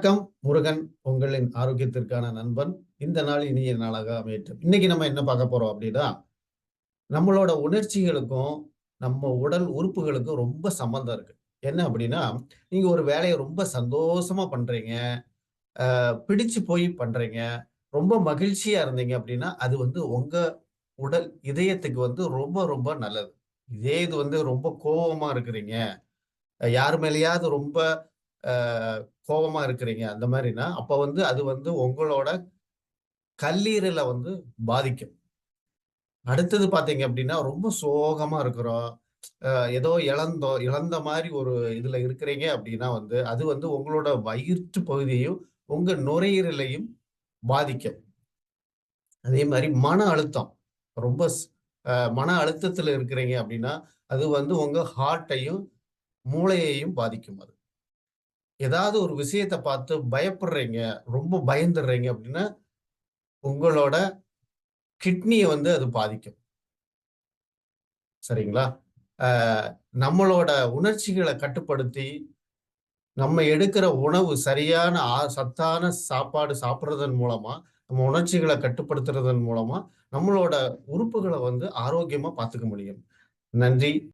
வணக்கம். முருகன் உங்களின் ஆரோக்கியத்திற்கான நண்பன். இந்த நாள் இனிய நாளாக அமையட்டும். இன்னைக்கு நம்ம என்ன பார்க்க போறோம் அப்படின்னா, நம்மளோட உணர்ச்சிகளுக்கும், நம்ம உடல் உறுப்புகளுக்கும் ரொம்ப சம்மந்தம் இருக்கு. என்ன அப்படின்னா, நீங்க ஒரு வேலைய ரொம்ப சந்தோஷமா பண்றீங்க. பிடிச்சு போய் பண்றீங்க. ரொம்ப மகிழ்ச்சியா இருந்தீங்க அப்படின்னா, அது வந்து உங்க உடல் இதயத்துக்கு வந்து ரொம்ப ரொம்ப நல்லது. இதே இது வந்து ரொம்ப கோவமா இருக்கிறீங்க, யார் மேலயாவது ரொம்ப அ கோவமா இருக்கிறீங்க அந்த மாரின்னா, அப்ப வந்து அது வந்து உங்களோட கல்லீரல வந்து பாதிக்கும். அடுத்தது பார்த்தீங்க அப்டின்னா, ரொம்ப சோகமா இருக்கிறோம். அ ஏதோ இழந்த மாரி ஒரு இதுல இருக்கிறீங்க அப்டின்னா வந்து, அது வந்து உங்களோட வயிற்று பகுதியையும், உங்க நுரையீரலையும் பாதிக்கும். அதே மாரி மன அழுத்தம். ரொம்ப ஸ் அ மன அழுத்தத்தில இருக்கிறீங்க அப்டின்னா, அது வந்து உங்க ஹார்ட்டையும், மூளையையும் பாதிக்கும் அது. ஏதாவது ஒரு விஷயத்த பார்த்து பயப்படுறீங்க, ரொம்ப பயந்துடுறீங்க அப்டின்னா, உங்களோட கிட்னிய வந்து அது பாதிக்கும். சரிங்களா? அ நம்மளோட உணர்ச்சிகள கட்டுப்படுத்தி, நம்ம எடுக்கிற உணவு சரியான சத்தான சாப்பாடு சாப்பிடுறதன் மூலமா, நம்ம உணர்ச்சிகள கட்டுப்படுத்துறதன் மூலமா, நம்மளோட உறுப்புகள வந்து ஆரோக்கியமா பார்த்துக்க முடியும். நன்றி.